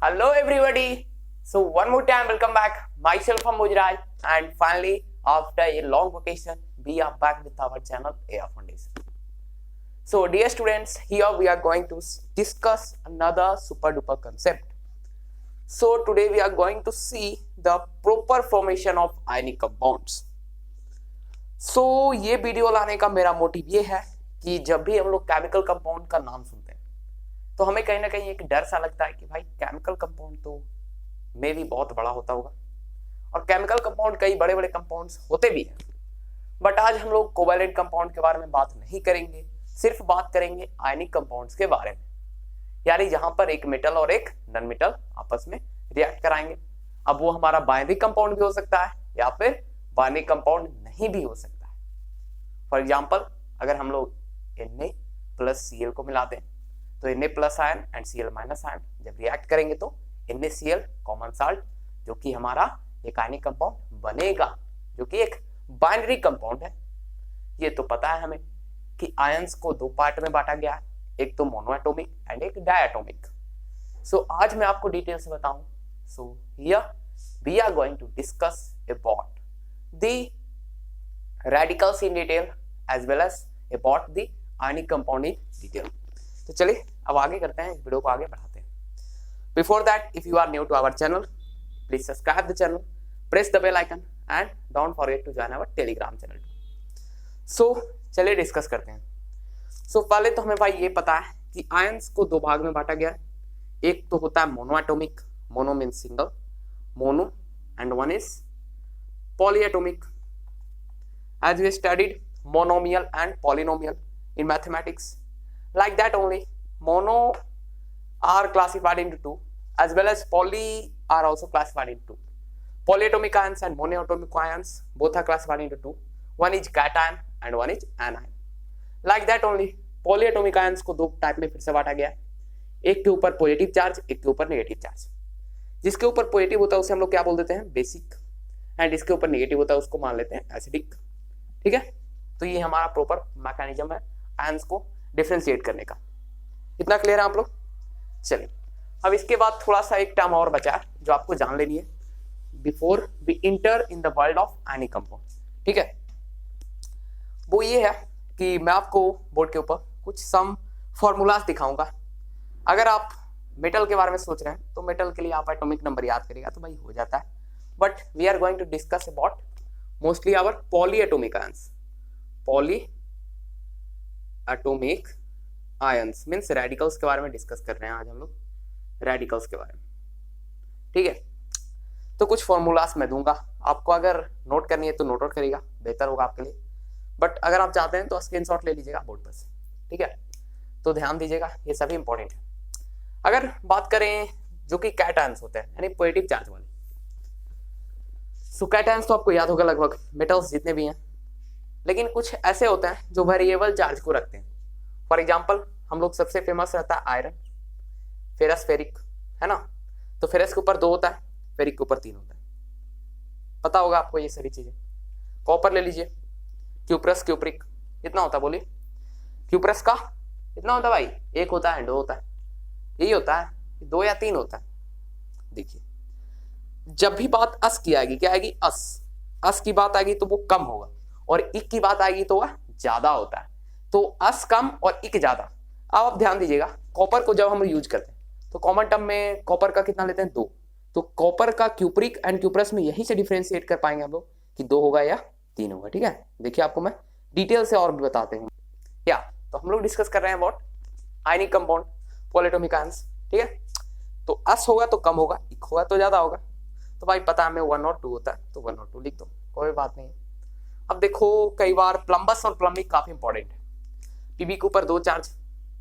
Hello everybody. So one more time welcome back. Myself Mujraj and finally after a long vacation we are back with our channel AR Foundation. So dear students, here we are going to discuss another super duper concept. So today we are going to see the proper formation of ionic compounds. So ये video लाने का मेरा motive ये है कि जब भी हम लोग केमिकल कंपाउंड का नाम सुनते हैं तो हमें कहीं ना कहीं एक डर सा लगता है कि भाई केमिकल कंपाउंड तो मे भी बहुत बड़ा होता होगा और केमिकल कंपाउंड कई बड़े बड़े कंपाउंड्स होते भी हैं। बट आज हम लोग कोवैलेंट कंपाउंड के बारे में बात नहीं करेंगे, सिर्फ बात करेंगे आयनिक कंपाउंड्स के बारे में, यानी जहां पर एक मेटल और एक नॉन मेटल आपस में रिएक्ट कराएंगे। अब वो हमारा बाइनरी कंपाउंड भी हो सकता है या फिर बाइनरी कंपाउंड नहीं भी हो सकता है। फॉर एग्जाम्पल अगर हम लोग Na प्लस Cl को मिलाते हैं तो Na plus ion and Cl minus ion जब रिएक्ट करेंगे तो NaCl कॉमन साल्ट जो कि हमारा एक आयनिक कंपाउंड बनेगा, जो कि एक बाइनरी कंपाउंड है। ये तो पता है हमें कि आयंस को दो पार्ट में बांटा गया है, एक तो मोनोएटॉमिक एंड एक डायटोमिक। सो आज मैं आपको डिटेल से बताऊं। So here we are going to discuss about the radicals in detail as well as about the ionic compound in detail. तो चलिए अब आगे करते हैं, इस वीडियो को आगे बढ़ाते हैं। Before that, if you are new to our channel, please subscribe the channel, press the bell icon and don't forget to join our Telegram channel. So चलिए डिस्कस करते हैं। So पहले तो हमें भाई ये पता है कि आयंस को दो भाग में बांटा गया है। एक तो होता है monoatomic, mono means single, mono, and one is polyatomic. As we studied monomial and polynomial in mathematics, like that only mono are classified into two as well as poly are also classified into two. Polyatomic ions and monoatomic ions both are classified into two. One is cation and one is anion. Like that only polyatomic ions को दो type में फिर से बांटा गया है, एक के ऊपर पॉजिटिव चार्ज, एक के ऊपर नेगेटिव चार्ज। जिसके ऊपर पॉजिटिव होता है उसे हम लोग क्या बोल देते हैं, बेसिक, एंड जिसके ऊपर नेगेटिव होता है उसको मान लेते हैं एसिडिक। ठीक है, तो ये हमारा प्रॉपर मैकेनिज्म है आयंस को डिफरेंशिएट करने का। इतना क्लियर है आप लोग? चलिए अब इसके बाद थोड़ा सा एक टर्म और बचा है जो आपको जान लेनी है before we enter in the world of ionic compound. ठीक है, वो ये है कि मैं आपको बोर्ड के ऊपर कुछ सम फॉर्मूलाज दिखाऊंगा। अगर आप मेटल के बारे में सोच रहे हैं तो मेटल के लिए आप एटॉमिक नंबर याद करेगा तो भाई हो जाता है, but we are going to discuss about mostly our polyatomic ions. Polyatomic ions means radicals के बारे में डिस्कस कर रहे हैं आज हम लोग, रेडिकल्स के बारे में। ठीक है, तो कुछ फॉर्मूलास मैं दूंगा आपको, अगर नोट करनी है तो नोट आउट करिएगा, बेहतर होगा आपके लिए। बट अगर आप चाहते हैं तो स्क्रीनशॉट ले लीजिएगा बोर्ड पर से। ठीक है, तो ध्यान दीजिएगा, ये सभी इंपॉर्टेंट है। अगर बात करें जो कि कैटायंस होते हैं यानी पॉजिटिव चार्ज वाले, सो कैटायंस तो आपको याद होगा लगभग मेटल्स जितने भी हैं, लेकिन कुछ ऐसे होते हैं जो वेरिएबल चार्ज को रखते हैं। फॉर एग्जांपल हम लोग सबसे फेमस रहता है आयरन, फेरस, फेरिक, है ना। तो फेरस के ऊपर 2 होता है, फेरिक के ऊपर 3 होता है, पता होगा आपको ये सारी चीजें। कॉपर ले लीजिए, क्यूप्रस, क्यूप्रिक, कितना होता है बोलिए? क्यूप्रस का कितना होता है भाई? 1 होता है, 2 होता है, यही होता है, 2 या 3 होता है। देखिए जब भी बात अस की आएगी, क्या आएगी? अस की बात आएगी तो वो कम होगा, और इक की बात आएगी तो वह ज्यादा होता है। तो अस कम और इक ज्यादा। अब आप ध्यान दीजिएगा, कॉपर को जब हम यूज करते हैं तो कॉमन टर्म में कॉपर का कितना लेते हैं? 2। तो कॉपर का क्यूप्रिक एंड क्यूप्रस में यहीं से डिफरेंशिएट कर पाएंगे हम लोग कि 2 होगा या 3 होगा। ठीक है, देखिए आपको मैं डिटेल से और भी बताते हैं। या तो हम लोग डिस्कस कर रहे हैं about ionic compound, polyatomic ions. ठीक है, तो अस होगा तो कम होगा, इक होगा तो ज्यादा होगा। तो भाई पता है हमें 1 और 2 होता है तो 1 और 2 लिख दो, कोई बात नहीं है। अब देखो कई बार प्लम्बस और प्लम्बिक काफी इंपॉर्टेंट है। पीबी के ऊपर 2 चार्ज,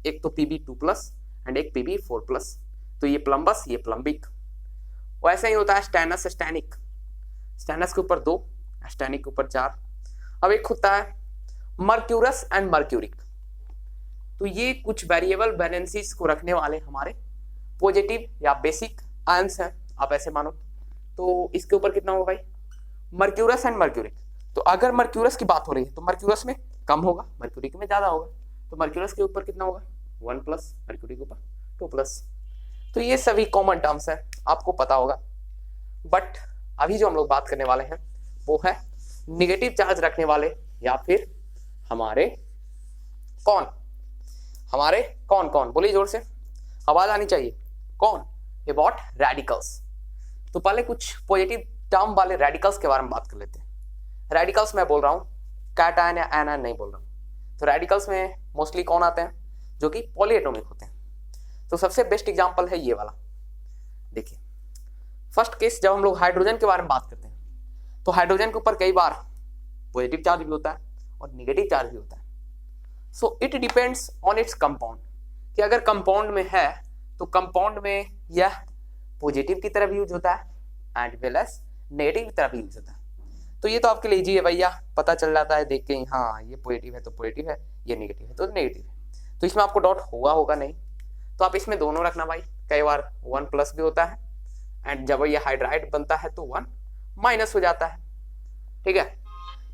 एक तो Pb2+ एंड एक Pb4+, तो ये प्लम्बस, ये प्लम्बिक। वैसे ही होता है स्टैनस, स्टैनिक। स्टैनस के ऊपर 2, स्टैनिक के ऊपर 4। अब एक होता है मर्क्यूरस एंड मर्क्यूरिक। तो ये कुछ वेरिएबल वैलेंसीज को रखने वाले हमारे पॉजिटिव या बेसिक आयंस हैं, आप ऐसे मानो। तो इसके ऊपर कितना होगा भाई? Mercurous and mercuric. तो अगर मर्क्यूरस की बात हो रही है तो मर्क्यूरस में कम होगा, मर्क्यूरिक में ज्यादा होगा। तो मर्क्यूरस के ऊपर कितना होगा? 1+, मर्क्यूरी के ऊपर 2+। तो ये सभी कॉमन टर्म्स हैं, आपको पता होगा। बट अभी जो हम लोग बात करने वाले हैं वो है निगेटिव चार्ज रखने वाले या फिर हमारे कौन बोलिए जोर से, आवाज आनी चाहिए। कौन? About radicals. तो पहले कुछ पॉजिटिव टर्म वाले रेडिकल्स के बारे में बात कर लेते हैं। रेडिकल्स मैं बोल रहा हूँ, कैटायन या एनायन नहीं बोल रहा हूँ। तो रेडिकल्स में मोस्टली कौन आते हैं? जो कि पॉलीएटॉमिक होते हैं। तो सबसे बेस्ट एग्जांपल है ये वाला। देखिए फर्स्ट केस, जब हम लोग हाइड्रोजन के बारे में बात करते हैं तो हाइड्रोजन के ऊपर कई बार पॉजिटिव चार्ज भी होता है और निगेटिव चार्ज भी होता है। So it depends on its compound, कि अगर कंपाउंड में है तो कंपाउंड में यह पॉजिटिव की तरफ यूज होता है एंड वेल एज नेगेटिव की तरफ यूज होता है। तो ये तो आपके लिए इजी है भैया, पता चल जाता है देख के, हाँ ये पॉजिटिव है तो पॉजिटिव है, ये नेगेटिव है तो नेगेटिव है। तो इसमें आपको डाउट होगा नहीं, तो आप इसमें दोनों रखना भाई। कई बार 1+ भी होता है एंड जब ये हाइड्राइड बनता है तो 1- हो जाता है। ठीक है,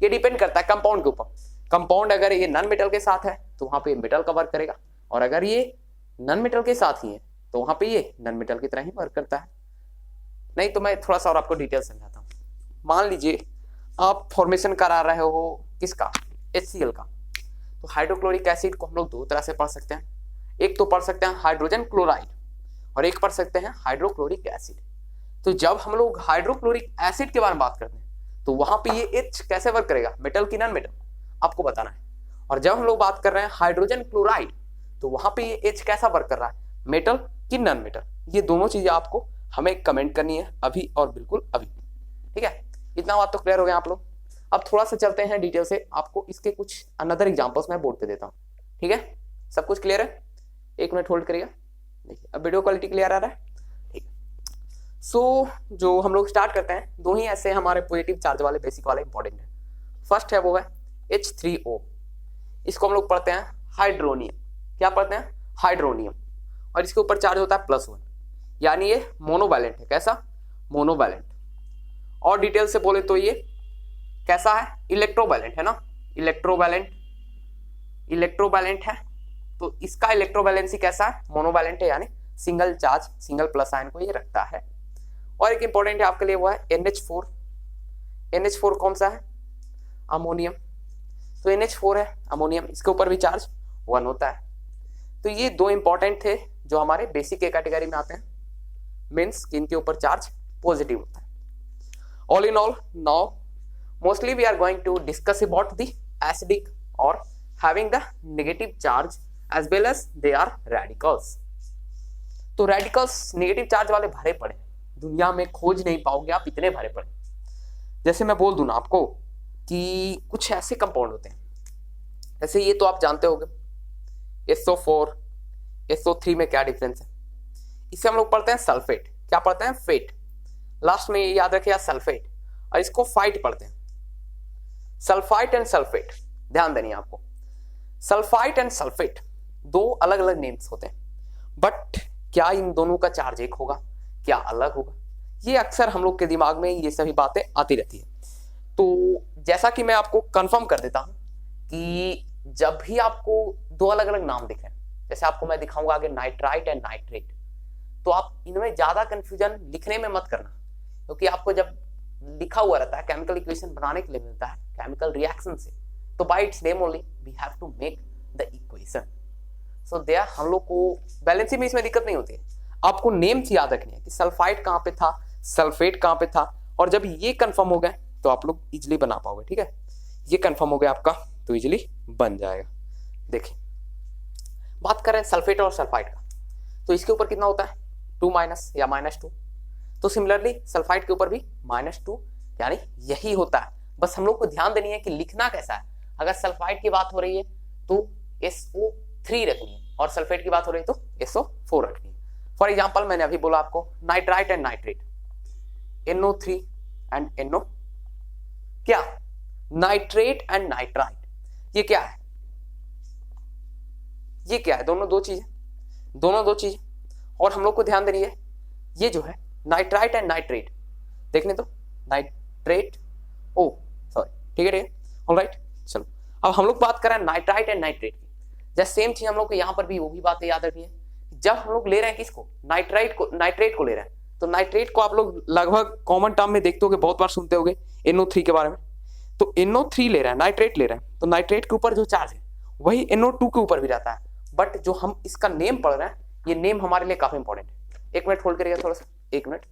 ये डिपेंड करता है कंपाउंड के ऊपर। कंपाउंड अगर ये नॉन मेटल के साथ है तो वहां पे मेटल का वर्क करेगा, और अगर ये नॉन मेटल के साथ ही है तो वहां पे ये नॉन मेटल की तरह ही वर्क करता है। नहीं तो मैं थोड़ा सा और आपको डिटेल समझाता हूँ। मान लीजिए आप फॉर्मेशन करा रहे हो किसका? HCl का। तो हाइड्रोक्लोरिक एसिड को हम लोग दो तरह से पढ़ सकते हैं। एक तो पढ़ सकते हैं हाइड्रोजन क्लोराइड और एक पढ़ सकते हैं हाइड्रोक्लोरिक एसिड। तो जब हम लोग हाइड्रोक्लोरिक एसिड के बारे में बात करते हैं तो वहां पे ये H कैसे वर्क करेगा, मेटल की नॉन मेटल, आपको बताना है। और जब हम लोग बात कर रहे हैं हाइड्रोजन क्लोराइड तो वहां पे ये H कैसा वर्क कर रहा है, मेटल की नॉन मेटल। ये दोनों चीजें आपको हमें कमेंट करनी है अभी और बिल्कुल अभी। ठीक है, इतना बात तो क्लियर हो गया आप लोग। अब थोड़ा सा चलते हैं डिटेल से, आपको इसके कुछ अनदर एग्जांपल्स मैं बोर्ड पे देता हूँ। ठीक है, सब कुछ क्लियर है? 1 मिनट होल्ड करिएगा। देखिए अब वीडियो क्वालिटी क्लियर आ रहा है। ठीक है, सो जो हम लोग स्टार्ट करते हैं, दो ही ऐसे हमारे पॉजिटिव चार्ज वाले बेसिक वाले इंपॉर्टेंट है। फर्स्ट है वो है H3O। इसको हम लोग पढ़ते हैं हाइड्रोनियम। क्या पढ़ते हैं? हाइड्रोनियम। और इसके ऊपर चार्ज होता है +1, यानी ये मोनोवैलेंट है। कैसा? मोनोवैलेंट। और डिटेल से बोले तो ये कैसा है? इलेक्ट्रोवैलेंट है ना, इलेक्ट्रोवैलेंट है। तो इसका इलेक्ट्रोवैलेंसी कैसा है? मोनोवैलेंट है, यानी single charge, single plus ion को ये रखता है। और एक इंपॉर्टेंट है आपके लिए, वो है NH4। NH4 कौन सा है? अमोनियम। तो NH4 है अमोनियम, इसके ऊपर भी चार्ज 1 होता है। तो ये दो इंपॉर्टेंट थे जो हमारे बेसिक के कैटेगरी में आते हैं, मीन्स कि इनके ऊपर चार्ज पॉजिटिव होता है। All in all, now mostly we are going to discuss about the acidic और having the negative charge as well as they are radicals। तो radicals नेगेटिव चार्ज वाले भरे पड़े, दुनिया में खोज नहीं पाओगे आप, इतने भरे पड़े। जैसे मैं बोल दूं ना आपको कि कुछ ऐसे कंपाउंड होते हैं, जैसे ये तो आप जानते होंगे SO4 SO3 में क्या डिफरेंस है। इसे हम लोग पढ़ते हैं सल्फेट। क्या पढ़ते हैं? फेट। लास्ट में ये याद रखिए सल्फेट, और इसको फाइट पढ़ते हैं। सल्फाइट एंड सल्फेट, ध्यान देनी आपको। सल्फाइट एंड सल्फेट दो अलग अलग नेम्स होते हैं, बट क्या इन दोनों का चार्ज एक होगा, क्या अलग होगा? ये अक्सर हम लोग के दिमाग में ये सभी बातें आती रहती है। तो जैसा कि मैं आपको कंफर्म कर देता हूं कि जब भी आपको दो अलग अलग नाम दिखें, जैसे आपको मैं दिखाऊंगा आगे नाइट्राइट एंड नाइट्रेट, तो आप इनमें ज्यादा कंफ्यूजन लिखने में मत करना, क्योंकि आपको जब लिखा हुआ रहता है केमिकल इक्वेशन बनाने के लिए मिलता है केमिकल रिएक्शन से, तो by its name only we have to make the equation. So there हम लोग को बैलेंसिंग में इसमें दिक्कत नहीं होती है। आपको नेम्स याद रखनी है कि सल्फाइट कहाँ पे था, सल्फेट कहाँ पे था, और जब ये कंफर्म हो गए तो आप लोग इजिली बना पाओगे। ठीक है, ये कंफर्म हो गया आपका तो इजिली बन जाएगा। देखिए बात कर रहे हैं सल्फेट और सल्फाइट का, तो इसके ऊपर कितना होता है? 2- या -2। तो सिमिलरली सल्फाइट के ऊपर भी -2, यानी यही होता है। बस हम लोग को ध्यान देनी है कि लिखना कैसा है। अगर सल्फाइट की बात हो रही है तो SO3 रखनी है, और सल्फेट की बात हो रही है तो SO4 रखनी है। फॉर एग्जाम्पल मैंने अभी बोला आपको nitrite and nitrate, NO3 and NO, क्या? नाइट्रेट एंड नाइट्राइट, ये क्या है? ये क्या है? दोनों दो चीजें, और हम लोग को ध्यान देनी है ये जो है नाइट्राइट एंड नाइट्रेट, देखने तो नाइट्रेट, ओ सॉरी, ठीक है, ऑलराइट। चलो अब हम लोग बात कर रहे हैं नाइट्राइट एंड नाइट्रेट की। जैसे सेम चीज हम लोग को यहाँ पर भी वो भी बातें याद रखनी है। जब हम लोग ले रहे हैं किसको, नाइट्रेट को ले रहे हैं, तो नाइट्रेट को आप लोग लगभग कॉमन टर्म में देखते होगे, बहुत बार सुनते होगे NO3 के बारे में। तो NO3 ले रहे हैं, नाइट्रेट ले रहे हैं, तो नाइट्रेट के ऊपर जो चार्ज है वही NO2 के ऊपर भी रहता है। बट जो हम इसका नेम पढ़ रहे हैं, ये नेम हमारे लिए काफी इंपॉर्टेंट है। एक मिनट होल्ड करिएगा थोड़ा सा, 1 मिनट,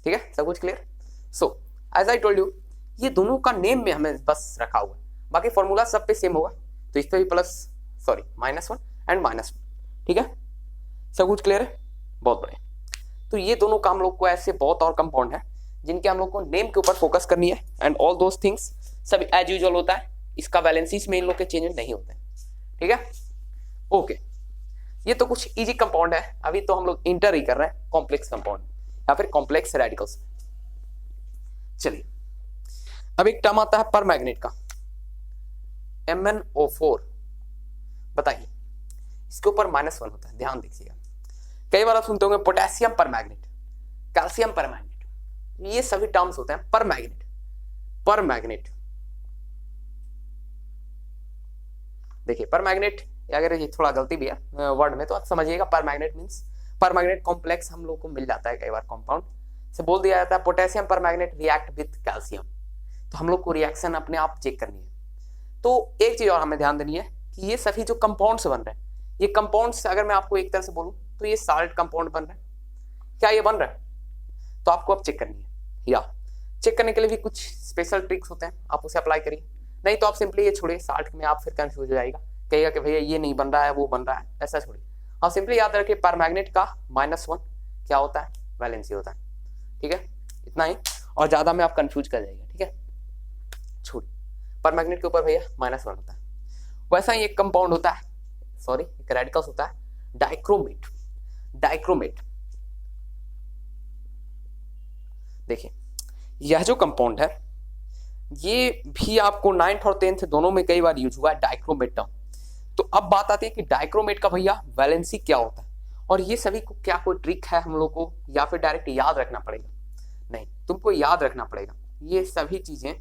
ठीक है, सब कुछ clear. So as I told you, ये दोनों का नेम में हमें बस रखा हुआ है, बाकी फॉर्मूला सब पे सेम होगा। तो इस पे भी -1 एंड -1, ठीक है, सब कुछ क्लियर है, बहुत बढ़िया। तो ये दोनों का हम लोग को ऐसे बहुत और कंपाउंड है जिनके हम लोग को नेम के ऊपर फोकस करनी है, एंड ऑल दोस थिंग्स सब एज यूजुअल होता है, इसका वैलेंसीज में इन लोग के चेंज नहीं होते हैं, ठीक है, ओके। ये तो कुछ इजी कंपाउंड है, अभी तो हम लोग इंटर ही कर रहे हैं कॉम्प्लेक्स कंपाउंड या फिर कॉम्प्लेक्स रेडिकल्स। चलिए, अब एक टर्म आता है पर मैग्नेट का, MnO4। बताइए, इसके ऊपर -1 होता है, ध्यान दीजिएगा। कई बार आप सुनते होंगे पोटेशियम पर मैग्नेट, कैल्शियम पर मैग्नेट, ये सभी टर्म्स होते हैं पर मैग्नेट। देखिए पर मैग्नेट, अगर ये थोड़ा गलती भी है वर्ड में तो आप समझिएगा, पर मैग्नेट मींस पर मैग्नेट कॉम्प्लेक्स हम लोग को मिल जाता है कई बार कंपाउंड से बोल दिया जाता है पोटेशियम पर मैग्नेट रिएक्ट विद कैल्शियम, तो हम लोग को रिएक्शन अपने आप चेक करनी है। तो एक चीज और हमें ध्यान देनी है कि ये सभी जो कंपाउंड्स बन रहे हैं, ये कंपाउंड्स अगर मैं आपको एक तरह से बोलूं तो ये साल्ट कंपाउंड बन रहे हैं, क्या ये बन रहा है, तो आपको अब चेक करनी है, या चेक करने के लिए भी कुछ स्पेशल ट्रिक्स होते हैं, आप उसे अप्लाई करिए। नहीं तो आप सिंपली ये छोड़िए, साल्ट में आप फिर कंफ्यूज हो जाएगा, कहेगा कि भैया ये नहीं बन रहा है वो बन रहा है, ऐसा छोड़िए। आप सिंपली याद रखिए पर मैग्नेट का -1 क्या होता है, वैलेंसी होता है, ठीक है, इतना ही, और ज्यादा में आप कंफ्यूज कर जाएगा, ठीक है, छोड़िए। पर मैग्नेट के ऊपर भैया -1 होता है। वैसा ही एक कंपाउंड होता है, सॉरी एक रेडिकल्स होता है डाइक्रोमेट। देखिए यह जो कंपाउंड है ये भी आपको 9th और 10th दोनों में कई बार यूज हुआ है, डाइक्रोमेट टर्म। तो अब बात आती है कि डाइक्रोमेट का भैया वैलेंसी क्या होता है, और ये सभी को क्या कोई ट्रिक है हम लोग को, या फिर डायरेक्ट याद रखना पड़ेगा? नहीं, तुमको याद रखना पड़ेगा, ये सभी चीजें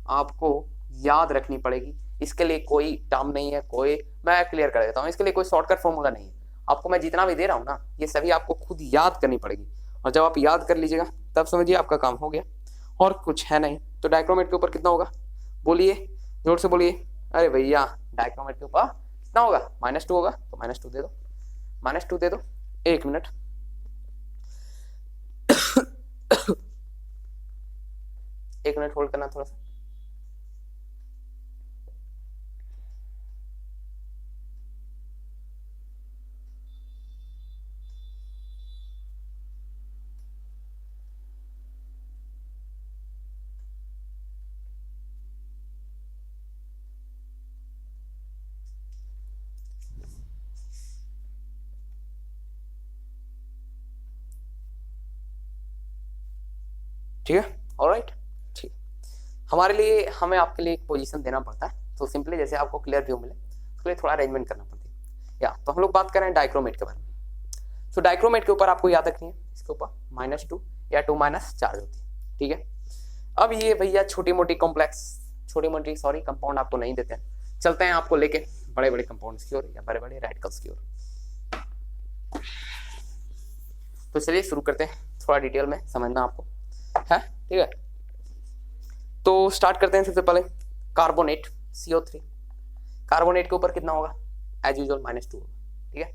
आपको याद रखनी पड़ेगी। इसके लिए कोई टर्म नहीं है, कोई, मैं क्लियर कर देता हूँ, इसके लिए कोई शॉर्टकट फॉर्मूला नहीं है। आपको मैं जितना भी दे रहा हूँ ना, ये सभी आपको खुद याद करनी पड़ेगी, और जब आप याद कर लीजिएगा तब समझिए आपका काम हो गया, और कुछ है नहीं। तो डाइक्रोमेट के ऊपर कितना होगा, बोलिए जोर से बोलिए। अरे भैया डाइक्रोमेट के ऊपर कितना होगा, -2 होगा, तो -2 दे दो, -2 दे दो। 1 मिनट एक मिनट होल्ड करना थोड़ा सा। ठीक है, ऑलराइट, ठीक। हमारे लिए हमें आपके लिए एक पोजीशन देना पड़ता है, तो सिंपली जैसे आपको क्लियर व्यू मिले उसके लिए थोड़ा अरेंजमेंट करना पड़ती है। या तो हम लोग बात कर रहे हैं डाइक्रोमेट के बारे में। तो डाइक्रोमेट के ऊपर आपको याद रखनी है, इसके ऊपर -2 या 2- चार्ज होती है, ठीक है। अब ये भैया छोटी मोटी कंपाउंड आपको नहीं देते हैं, चलते हैं आपको लेके बड़े बड़े कंपाउंड्स की ओर या बड़े बड़े रेडिकल्स की ओर। तो चलिए शुरू करते हैं, थोड़ा डिटेल में समझना आपको है, ठीक है। तो स्टार्ट करते हैं सबसे पहले कार्बोनेट CO3। कार्बोनेट के ऊपर कितना होगा, एज यूजुअल -2 होगा, ठीक है।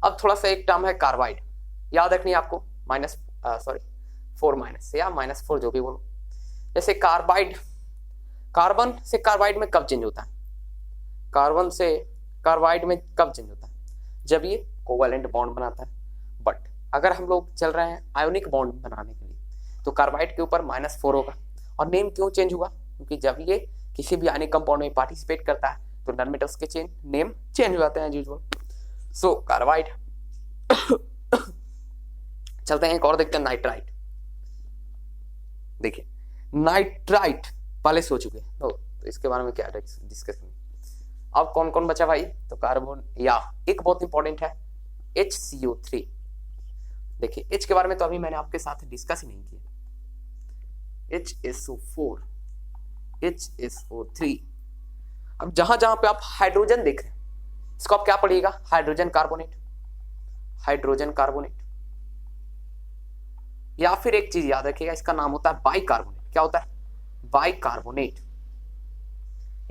अब थोड़ा सा एक टर्म है कार्बाइड, याद रखनी है आपको, 4- या -4 जो भी बोलो। जैसे कार्बाइड, कार्बन से कार्बाइड में कब चेंज होता है, कार्बन से कार्बाइड में कब चेंज होता है, जब ये कोवैलेंट बॉन्ड बनाता है। बट अगर हम लोग चल रहे हैं आयोनिक बॉन्ड बनाने के लिए, तो कार्बाइड के ऊपर -4 होगा। और नेम क्यों चेंज हुआ, क्योंकि जब ये किसी भी आयोनिक कंपाउंड में पार्टिसिपेट करता है तो नॉनमेटल्स के चेन नेम चेंज हो जाते हैं यूजुअल। सो कार्बाइड। चलते हैं एक और देखते हैं, नाइट्राइट। देखिए नाइट्राइट पहले सो चुके हैं, तो इसके बारे में क्या डिस्कस करें। अब कौन कौन बचा भाई, तो कार्बन, या एक बहुत इंपॉर्टेंट है HCO3। देखिए H के बारे में तो अभी मैंने आपके साथ डिस्कस ही नहीं किया। HSO4, HSO3। अब जहां जहां पे आप हाइड्रोजन देख रहे हैं, इसको आप क्या पढ़िएगा, हाइड्रोजन कार्बोनेट, हाइड्रोजन कार्बोनेट, या फिर एक चीज याद रखिएगा, इसका नाम होता है बाइकार्बोनेट। क्या होता है? बाइकार्बोनेट।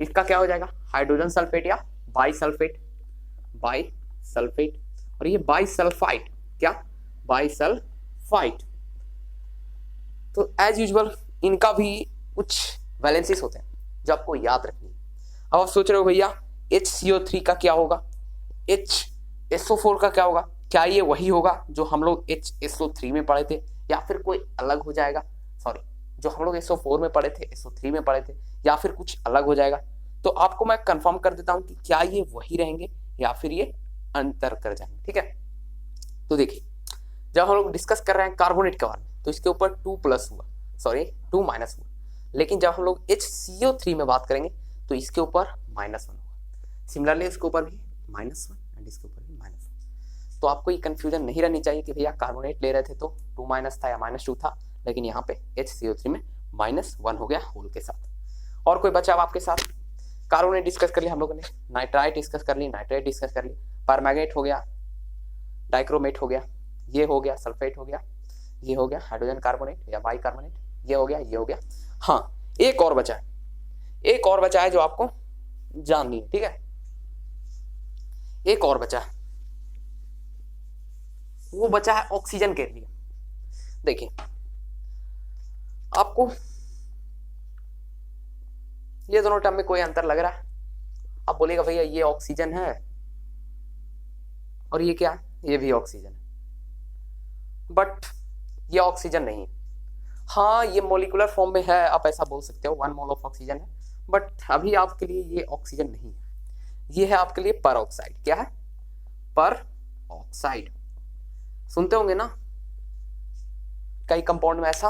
इसका क्या हो जाएगा? हाइड्रोजन सल्फेट या बाइसल्फेट, बाइसल्फेट। और ये बाइसल्फाइड, क्या? बाइसल्फाइड। तो एज यूजुअल इनका भी कुछ वैलेंसीज होते हैं जो आपको याद रखनी है। अब आप सोच रहे हो भैया HCO3 का क्या होगा, HSO4 का क्या होगा? क्या ये वही होगा जो हम लोग HSO3 में पढ़े थे, या फिर कोई अलग हो जाएगा? सॉरी, जो हम लोग SO4 में पढ़े थे, SO3 में पढ़े थे, या फिर कुछ अलग हो जाएगा? तो आपको मैं कंफर्म कर देता हूं कि क्या ये वही रहेंगे या फिर ये अंतर कर जाएंगे। ठीक है, तो देखिए, जब हम लोग डिस्कस कर रहे हैं कार्बोनेट के बारे में तो इसके ऊपर 2+ हुआ, सॉरी 2- हुआ, लेकिन जब हम लोग HCO3 में बात करेंगे तो इसके ऊपर -1 होगा। सिमिलरली इसके ऊपर भी -1 एंड इसके ऊपर भी -1। तो आपको ये कंफ्यूजन नहीं रहनी चाहिए कि भैया कार्बोनेट ले रहे थे तो 2- था या -2 था, लेकिन यहाँ पे HCO3 में -1 हो गया होल के साथ। और कोई बचा आपके साथ? कार्बोनेट डिस्कस कर लिया हम लोगों ने, नाइट्राइट डिस्कस कर ली, नाइट्रेट डिस्कस कर ली, परमैंगनेट हो गया, डाइक्रोमेट हो गया, ये हो गया, सल्फेट हो गया, ये हो गया हाइड्रोजन कार्बोनेट या बाइकार्बोनेट, ये हो गया, ये हो गया। हाँ, एक और बचा है, एक और बचा है जो आपको जाननी है। ठीक है, एक और बचा है, वो बचा है ऑक्सीजन के लिए। देखिए, आपको ये दोनों टर्म में कोई अंतर लग रहा है? आप बोलेगा भैया ये ऑक्सीजन है और ये क्या है? ये भी ऑक्सीजन है, बट ये ऑक्सीजन नहीं। हाँ, ये मोलिकुलर फॉर्म में है, आप ऐसा बोल सकते हो, 1 मोल ऑफ ऑक्सीजन है, बट अभी आपके लिए ये ऑक्सीजन नहीं है, ये है आपके लिए पर ऑक्साइड। क्या है? पर ऑक्साइड। सुनते होंगे ना कई कंपाउंड में ऐसा,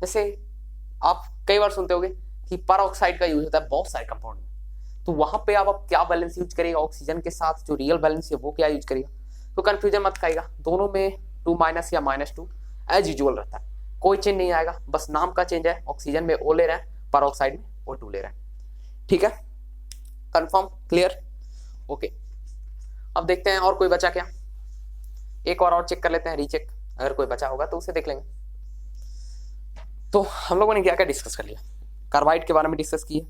जैसे आप कई बार सुनते होंगे कि पर ऑक्साइड का यूज होता है बहुत सारे कंपाउंड में, तो वहां पे आप क्या बैलेंस यूज करेगा ऑक्सीजन के साथ, जो रियल बैलेंस है वो क्या यूज करेगा? तो कंफ्यूजन मत खाएगा, दोनों में 2- या -2 एज यूजुअल रहता है, कोई चेंज नहीं आएगा, बस नाम का चेंज है। ऑक्सीजन में O ले रहा है, पर ऑक्साइड में O2 ले रहा है। ठीक है, कंफर्म, क्लियर, ओके। अब देखते हैं और कोई बचा क्या, एक और चेक कर लेते हैं, रीचेक, अगर कोई बचा होगा तो उसे देख लेंगे। तो हम लोगों ने क्या क्या डिस्कस कर लिया? कार्बाइड के बारे में डिस्कस किए,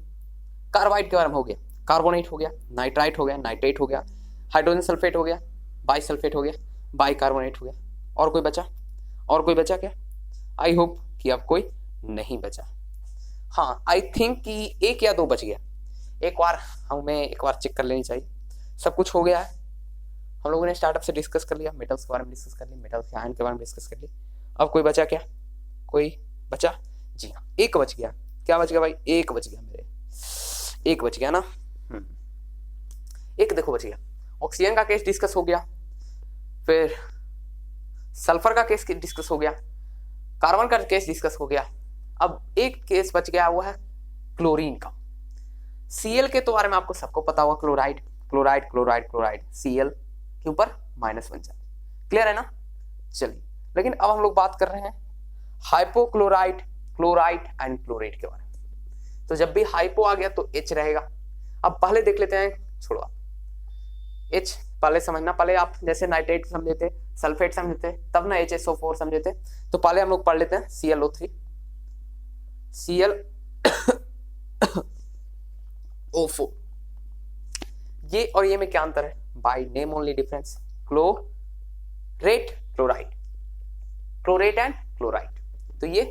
कार्बाइड के बारे में हो गया, कार्बोनेट हो गया, नाइट्राइट हो गया, नाइट्रेट हो गया, हाइड्रोजन सल्फेट हो गया, बाइसल्फेट हो गया, बाइकार्बोनेट हो गया। और कोई बचा? और कोई बचा क्या? आई होप कि अब कोई नहीं बचा। हाँ, आई थिंक कि 1 या 2 बच गया, एक बार हमें एक बार चेक कर लेनी चाहिए। सब कुछ हो गया है, हम लोगों ने स्टार्टअप से डिस्कस कर लिया, मेटल्स के बारे में डिस्कस कर लिया, मेटल्स के आयन के बारे में डिस्कस कर लिया। अब कोई बचा क्या? कोई बचा? जी हाँ, 1 बच गया। क्या बच गया भाई? 1 बच गया मेरे, 1 बच गया ना। 1 देखो बच गया। ऑक्सीजन का केस डिस्कस हो गया, फिर सल्फर का केस डिस्कस हो गया, कार्बन का केस डिस्कस हो गया। अब एक केस बच गया, वो है क्लोरीन का। Cl के तो बारे में आपको सबको पता होगा, chloride chloride chloride chloride, Cl के ऊपर -1 चार्ज, क्लियर है ना? चलिए, लेकिन अब हम लोग बात कर रहे हैं हाइपोक्लोराइड, क्लोराइड एंड क्लोरेट के बारे में। तो जब भी हाइपो आ गया तो H रहेगा। अब पहले देख लेते हैं, छोड़ो आप H पहले समझना, पहले आप जैसे नाइट्रेट समझे थे, सल्फेट समझे थे, तब ना HSO4 समझे थे। तो पहले हम लोग पढ़ लेते हैं ClO3, ClO4। ये और ये में क्या अंतर है? By name only difference, chlorate chloride, chlorate and chloride. तो ये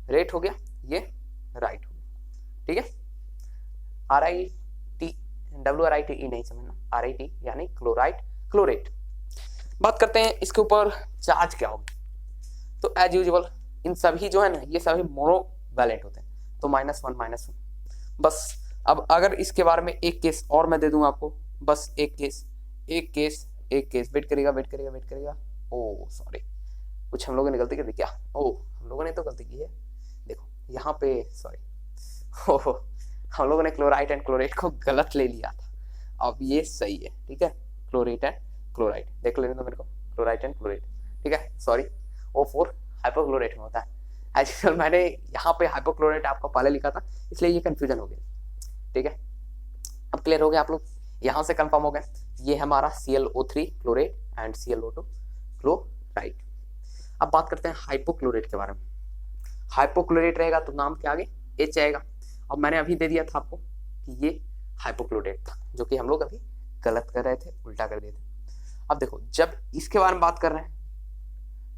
रेट हो गया, ये राइट हो गया। ठीक है, RIT, WRITE नहीं समझना, RIT यानी क्लोराइड क्लोरेट। बात करते हैं इसके ऊपर चार्ज क्या होगा। तो एज यूजुअल इन सभी जो है ना, ये सभी मोनोवैलेंट होते हैं, तो -1 बस। अब अगर इसके बारे में एक केस और मैं दे दूं आपको, बस एक केस, वेट करेगा। ओ सॉरी, कुछ हम लोगों ने गलती कर दी क्या? हम लोगों ने तो गलती की है, देखो यहाँ पे, सॉरी, हम लोगों ने क्लोराइड एंड क्लोरेट को गलत ले लिया था, अब ये सही है। ठीक है, क्लोरेट एंड क्लोराइड देख लेने दो मेरे को, क्लोराइड एंड क्लोरेट। ठीक है, सॉरी, O4 हाइपोक्लोरेट में होता है। एक्चुअल मैंने यहाँ पे हाइपोक्लोरेट आपको पहले लिखा था, इसलिए ये कंफ्यूजन हो गया। ठीक है, अब क्लियर हो गया आप लोग? यहां से कंफर्म हो गया, ये हमारा ClO3 chlorate and ClO2 chloride. अब बात करते हैं हाइपोक्लोरेट के बारे में। हाइपोक्लोरेट रहेगा तो नाम क्या आगे H आएगा। अब मैंने अभी दे दिया था आपको कि ये हाइपोक्लोरेट था, जो कि हम लोग अभी गलत कर रहे थे, उल्टा कर दिए थे। अब देखो, जब इसके बारे में बात कर रहे हैं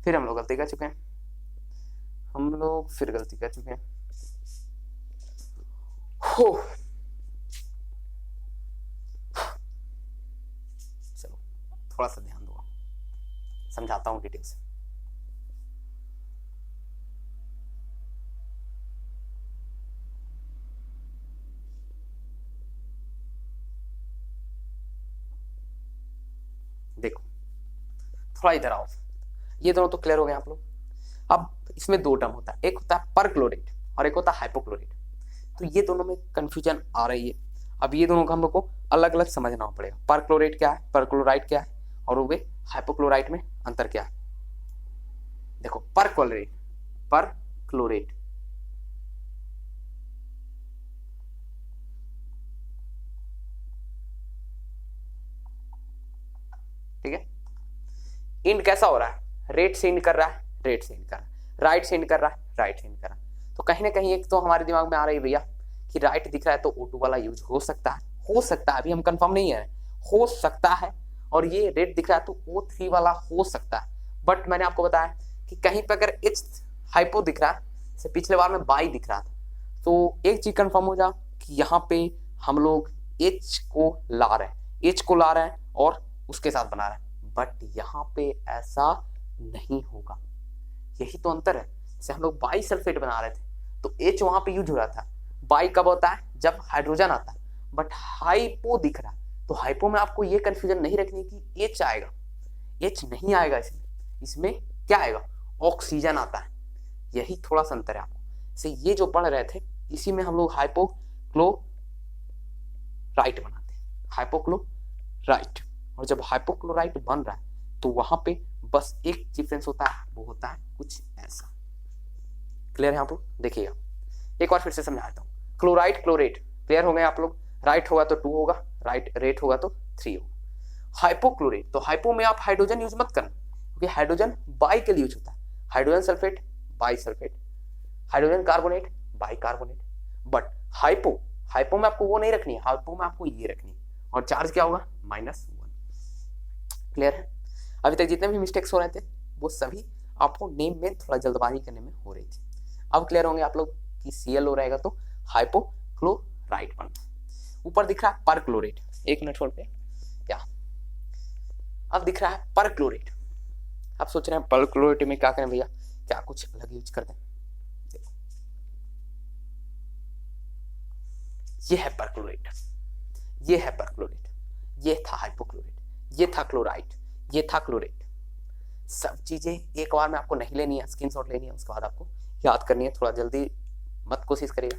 फिर हम लोग गलती कर चुके हैं, हो चलो थोड़ा सा ध्यान दो, समझाता हूं डिटेल से। देखो थोड़ा इधर आओ, ये दोनों तो क्लियर हो गए आप लोग। अब इसमें दो टर्म होता है, एक होता है परक्लोरेट और एक होता है हाइपोक्लोरेट। तो ये दोनों में कंफ्यूजन आ रही है। अब ये दोनों का हम लोग को अलग अलग समझना पड़ेगा। परक्लोरेट क्या है, परक्लोराइड क्या है, और वे हाइपोक्लोराइड में अंतर क्या है। देखो परक्लोरेट ठीक है, इंड कैसा हो रहा है, रेट से इंड कर रहा है, राइट से इंड कर रहा है। तो कहीं ना कहीं एक तो हमारे दिमाग में आ रही है भैया कि राइट दिख रहा है तो O2 वाला यूज हो सकता है, अभी हम कंफर्म नहीं है, हो सकता है। और ये रेड दिख रहा है तो O3 वाला हो सकता है। बट मैंने आपको बताया कि कहीं पर अगर H हाइपो दिख रहा है, जैसे पिछले बार में बाई दिख रहा था, तो एक चीज कंफर्म हो जा कि यहाँ पे हम लोग H को ला रहे हैं और उसके साथ बना रहे हैं। बट यहाँ पे ऐसा नहीं होगा, यही तो अंतर है। जैसे हम लोग बाई सल्फेट बना रहे थे तो H वहां पे यूज हो रहा था। बाई कब होता है, जब हाइड्रोजन आता है। बट हाइपो दिख रहा है तो हाइपो में आपको ये कंफ्यूजन नहीं रखनी कि H आएगा, H नहीं आएगा। इसमें क्या आएगा, ऑक्सीजन आता है। यही थोड़ा सा अंतर है आपको से। ये जो पढ़ रहे थे इसी में हम लोग हाइपोक्लोराइट बनाते हैं, हाइपोक्लोराइट। और जब हाइपोक्लोराइट बन रहा है तो वहां पे बस एक डिफरेंस होता है, वो होता है कुछ ऐसा। क्लियर है आप लोग, देखिएगा एक बार फिर से समझाता हूँ। क्लोराइड क्लोरेट क्लियर हो गए आप लोग। राइट होगा तो 2 होगा, राइट रेट होगा तो 3 होगा। हाइपोक्लोरेट तो हाइपो में आप हाइड्रोजन यूज मत करना, क्योंकि हाइड्रोजन बाई के लिए यूज होता है। Hydrogen sulphate by sulphate, hydrogen carbonate by carbonate. But hypo में आपको वो नहीं रखनी है, हाइपो में आपको ये रखनी है। और चार्ज क्या होगा, -1। क्लियर है। अभी तक जितने भी मिस्टेक्स हो रहे थे वो सभी आपको नेम में थोड़ा जल्दबाजी करने में हो रही थी। अब क्लियर होंगे आप लोग कि ClO रहेगा तो हाइपोक्लोराइट बनता है। ऊपर दिख रहा है परक्लोरेट, एक मिनट छोड़ पे क्या, अब दिख रहा है परक्लोरेट। आप सोच रहे हैं परक्लोरेट में क्या करें भैया, क्या कुछ अलग यूज कर दें। ये है परक्लोरेट, ये था हाइपोक्लोरेट, ये था क्लोराइड, ये था क्लोरेट। सब चीजें एक बार में आपको नहीं लेनी है, स्क्रीनशॉट लेनी है, उसके बाद आपको याद करनी है। थोड़ा जल्दी मत कोशिश करिएगा,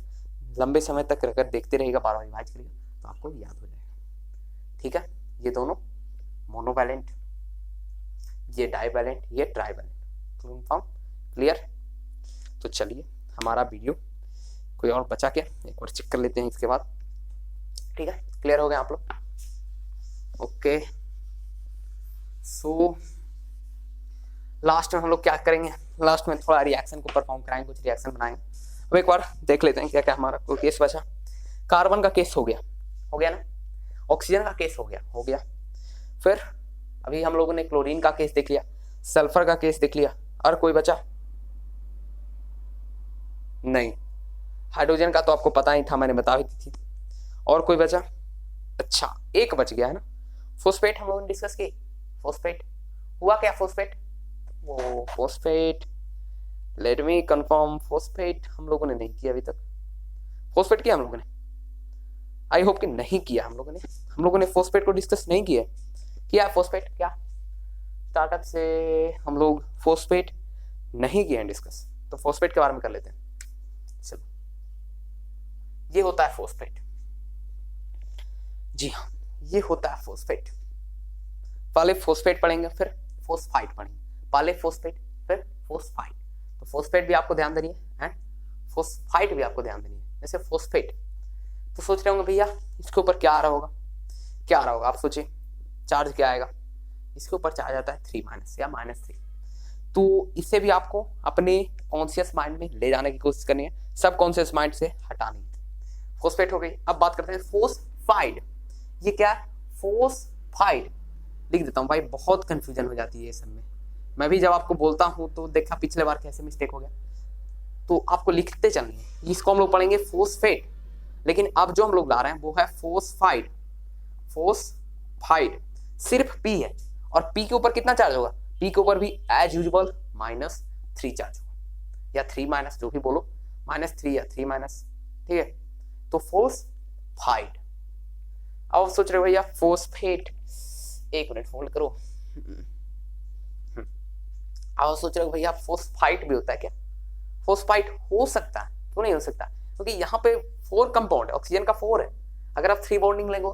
लंबे समय तक अगर देखते रहेगा, बार बार रिवाइज करिएगा तो आपको याद हो जाएगा। ठीक है, ये दोनों मोनोवैलेंट, ये डाइवैलेंट, ये ट्राइवैलेंट। Confirm, clear. तो चलिए हमारा वीडियो कोई और बचा क्या, एक बार चेक कर लेते हैं इसके बाद। ठीक है, क्लियर हो गए आप लोग। ओके, सो लास्ट में हम लोग क्या करेंगे, लास्ट में थोड़ा रिएक्शन को परफॉर्म कराएंगे, कुछ रिएक्शन बनाएंगे। अब एक बार देख लेते हैं क्या क्या हमारा कोई केस बचा। कार्बन का केस हो गया ना, ऑक्सीजन का केस हो गया। फिर अभी हम लोगों ने क्लोरीन का केस देख लिया, सल्फर का केस देख लिया, और कोई बचा नहीं। हाइड्रोजन का तो आपको पता ही था, मैंने बता ही थी। और कोई बचा, अच्छा एक बच गया है ना, फॉस्फेट हम लोगों ने डिस्कस की। फॉस्फेट हुआ क्या, phosphate let me confirm, phosphate हम लोगों ने नहीं किया अभी तक। फॉस्फेट किया हम लोगों ने, आई होप कि नहीं किया हम लोगों ने फॉस्फेट को डिस्कस नहीं किया फॉस्फेट क्या, स्टार्टअप से हम लोग फॉस्फेट नहीं किया डिस्कस, तो फॉस्फेट के बारे में कर लेते हैं। चलो, ये होता है फॉस्फेट। जी हाँ, ये होता है फॉस्फेट। पहले फॉस्फेट पढ़ेंगे, फिर फॉस्फाइड पढ़ेंगे। पहले फॉस्फेट, फिर फॉस्फाइड। तो फॉस्फेट भी आपको ध्यान देनी है एंड फॉस्फाइड भी आपको ध्यान देनी है। जैसे फॉस्फेट तो सोच रहे होंगे भैया इसके ऊपर क्या आ रहा होगा, क्या आ रहा होगा आप सोचिए, चार्ज क्या आएगा, इसके ऊपर चार्ज आता है 3 माइनस या -3। तो इसे भी आपको अपने कॉन्शियस माइंड में ले जाने की कोशिश करनी है, सब कॉन्शियस माइंड से हटानी है। फोस्फेट हो गई। अब बात करते हैं फोस्फाइड। ये क्या है? फोस्फाइड लिख देता हूँ भाई, बहुत कंफ्यूजन हो जाती है सब में। मैं भी जब आपको बोलता हूँ तो देखा पिछले बार कैसे मिस्टेक हो गया, तो आपको लिखते चलनी है। इसको हम लोग पढ़ेंगे फोस्फेट, लेकिन अब जो हम लोग ला रहे हैं वो है फोस्फाइड। फोस्फाइड सिर्फ पी है, और पी के ऊपर कितना चार्ज होगा? पी के ऊपर भी एज यूजुअल -3 चार्ज होगा, या 3 जो भी बोलो, -3 या 3 ठीक है। तो फोस्फाइड। अब सोच रहे हो भैया फोस्फेट, एक मिनट होल्ड करो। अब सोच रहे हो भैया फोस्फाइट भी होता है क्या? फोस्फाइट हो सकता है, क्यों नहीं हो सकता? क्योंकि यहाँ पे 4 कंपाउंड है, ऑक्सीजन का 4 है। अगर आप 3 बॉन्डिंग लेंगे,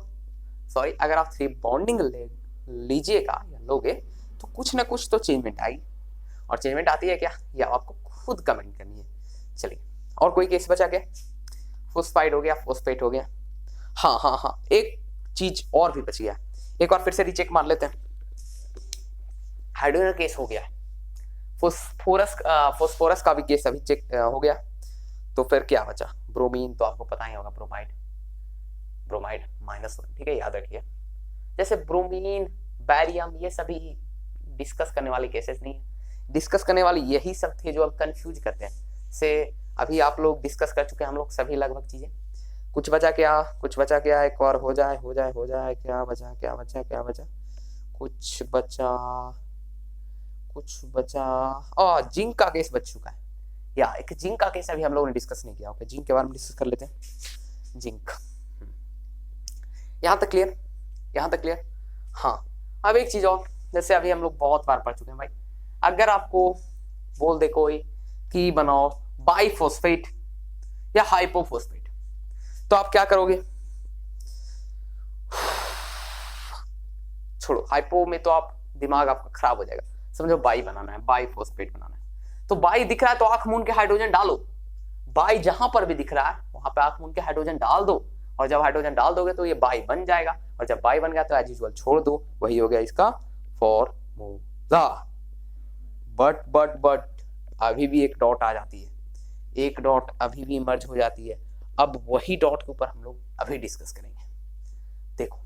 सॉरी अगर आप 3 बॉन्डिंग लीजिएगा या लोगे तो कुछ ना कुछ तो चेंजमेंट आएगी, और चेंजमेंट आती है क्या, या आपको खुद कमेंट करनी है। चलिए, और कोई केस बचा क्या? फोस्फाइड हो गया, फोस्फेट हो गया। हाँ, एक चीज और भी बच गया, एक बार फिर से रीचेक मार लेते हैं। हाइड्रोजन केस हो गया, फोस्फोरस का भी केस अभी चेक हो गया। तो फिर क्या बचा? ब्रोमीन, तो आपको पता ही होगा, ब्रोमाइड -1, ठीक है, याद रखिए। जैसे ब्रोमीन, बैरियम, ये सभी डिस्कस करने वाले केसेस नहीं है। डिस्कस करने वाले यही सब थे जो अब कंफ्यूज करते हैं। से अभी आप लोग डिस्कस कर चुके हैं, हम लोग सभी लगभग चीजें। कुछ बचा क्या? एक और हो जाए। क्या बचा? कुछ बचा। जिंक का केस बच चुका है, या एक जिंक का केस अभी हम लोगों ने डिस्कस नहीं किया। ओके, जिंक के बारे में डिस्कस कर लेते हैं। जिंक, यहाँ तक क्लियर? हाँ, अब एक चीज और, जैसे अभी हम लोग बहुत बार पढ़ चुके हैं भाई, अगर आपको बोल दे कोई कि बनाओ बाइफॉस्फेट या हाइपोफॉस्फेट, तो आप क्या करोगे? छोड़ो, हाइपो में तो आप दिमाग आपका खराब हो जाएगा। समझो बाई बनाना है, बाइफॉस्फेट बनाना है, तो बाई दिख रहा है तो आंख मूंद के हाइड्रोजन डालो। बाई जहां पर भी दिख रहा है वहां पे आंख मूंद के हाइड्रोजन डाल दो, और जब हाइड्रोजन डाल दोगे तो ये बाई बन जाएगा, और जब बाई बन गया तो एज यूजुअल छोड़ दो। वही हो गया इसका फॉर्मूला। बट अभी भी एक डॉट आ जाती है, एक डॉट अभी भी मर्ज हो जाती है। अब वही डॉट के ऊपर हम लोग अभी डिस्कस करेंगे। देखो,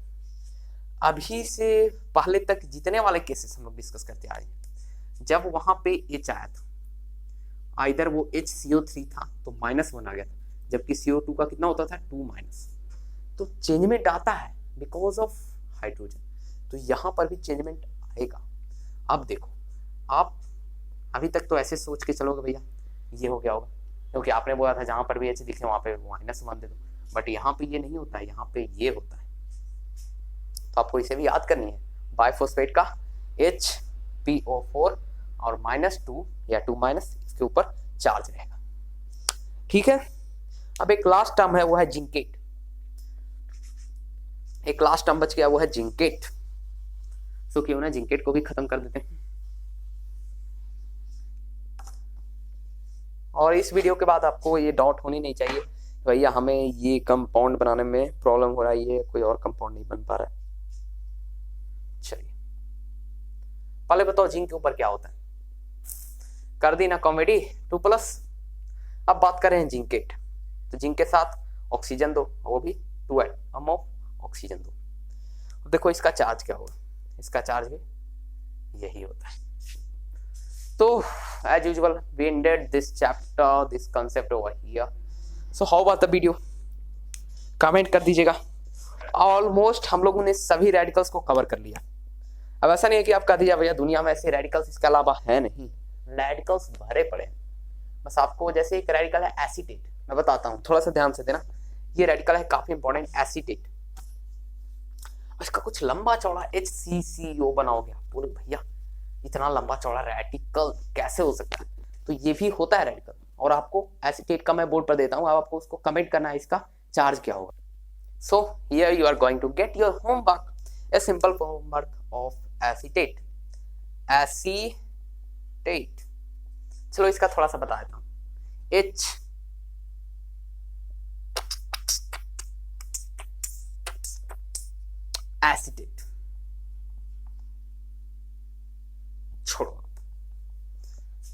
अभी से पहले तक जितने वाले केसेस हम लोग डिस्कस करते आए, जब वहां पे H आया था, आइदर वो HCO3 था तो -1 आ गया था, जबकि CO2 का कितना होता था? 2-। तो चेंजमेंट आता है बिकॉज ऑफ हाइड्रोजन, तो यहां पर भी चेंजमेंट आएगा। अब देखो, आप अभी तक तो ऐसे सोच के चलोगे भैया ये हो गया होगा, क्योंकि आपने बोला था जहां पर भी H दिखे वहां पे -1 दे दो, बट यहाँ पे ये नहीं होता है, यहाँ पे ये होता है। तो आपको इसे भी याद करनी है, बाइफॉस्फेट का HPO4 और -2 या 2- इसके ऊपर चार्ज रहेगा, ठीक है। अब एक लास्ट टर्म है, वो है जिंकेट। एक लास्ट टर्म बच गया, वो है जिंकेट। तो क्यों ना जिंकेट को भी खत्म कर देते हैं। और इस वीडियो के बाद आपको ये डाउट होनी नहीं चाहिए भैया हमें ये कंपाउंड बनाने में प्रॉब्लम हो रहा है, ये कोई और कंपाउंड नहीं बन पा रहा है। चलिए, पहले बताओ जिंक के ऊपर क्या होता है? कर दी ना कॉमेडी 2+। अब बात करें जिंकेट, तो जिंक के साथ ऑक्सीजन दो, वो भी 2 एटम ऑफ ऑक्सीजन दो। देखो इसका चार्ज क्या होगा, इसका चार्ज भी यही होता है। तो as usual we ended this chapter, this concept over here. So how about the video? Comment कर दीजिएगा। ऑलमोस्ट हम लोगों ने सभी रेडिकल्स को कवर कर लिया। अब ऐसा नहीं है कि आप कह दीजिए भैया दुनिया में ऐसे रेडिकल्स इसके अलावा है नहीं, रेडिकल्स भरे पड़े हैं। बस आपको जैसे एक रेडिकल है एसीटेट, मैं बताता हूँ, थोड़ा सा ध्यान से देना। ये रेडिकल है काफी इंपॉर्टेंट, एसीटेट। इसका कुछ लंबा चौड़ा HCCO बनाओगे, आप बोले भैया इतना लंबा चौड़ा रेडिकल कैसे हो सकता है? तो ये भी होता है रेडिकल, और आपको एसीटेट का मैं बोर्ड पर देता हूँ, अब आपको उसको कमेंट करना है इसका चार्ज क्या होगा। So here you are going to get your homework, a simple homework of acetate. Acetate, चलो इसका थोड़ा सा बता देता हूँ। H एसिटेट, छोड़ो,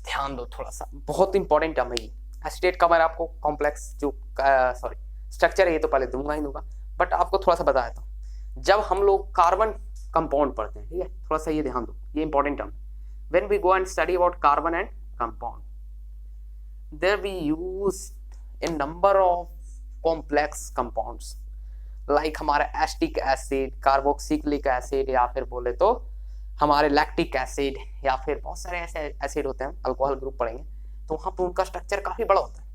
ध्यान दो थोड़ा सा, बहुत इंपॉर्टेंट टर्म है ये एसिटेट का। मैं आपको कॉम्प्लेक्स जो सॉरी स्ट्रक्चर है ये तो पहले दूंगा ही दूंगा, बट आपको थोड़ा सा बता देता हूँ। जब हम लोग कार्बन कंपाउंड पढ़ते हैं, ठीक है, थोड़ा सा ये ध्यान दो, ये important term. When we go and study about carbon and compound, there we use a number of complex compounds like हमारा एस्टिक एसिड, कार्बोक्सिलिक एसिड, या फिर बोले तो हमारे लैक्टिक एसिड, या फिर बहुत सारे ऐसे एसिड होते हैं, अल्कोहल ग्रुप पढ़ेंगे तो वहाँ पर उनका स्ट्रक्चर काफी बड़ा होता है,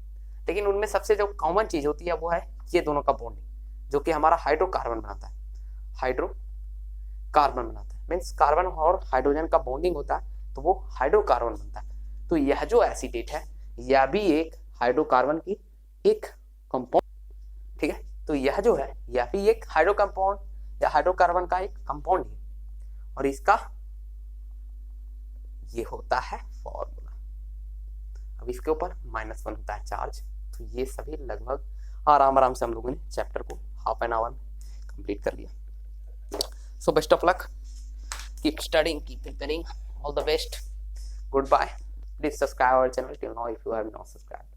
लेकिन उनमें सबसे जो कॉमन चीज होती है वो है ये दोनों का बॉन्डिंग, जो कि हमारा हाइड्रोकार्बन बनाता है। हाइड्रोकार्बन बनाता है मीन्स कार्बन और हाइड्रोजन का बॉन्डिंग होता है तो वो हाइड्रोकार्बन बनता है। तो यह जो एसिटेट है यह भी एक हाइड्रोकार्बन की एक कंपाउंड, ठीक है। तो यह जो है यह भी एक हाइड्रो कंपाउंड या हाइड्रोकार्बन का एक कंपाउंड है, और इसका ये होता है फॉर्मूला। अब इसके ऊपर -1 होता है चार्ज। तो ये सभी लगभग आराम से हम लोगों ने चैप्टर को हाफ एन आवर में कंप्लीट कर लिया। So best of luck, keep studying, keep preparing, all the best, good bye. Please subscribe our channel till now if you have not subscribed.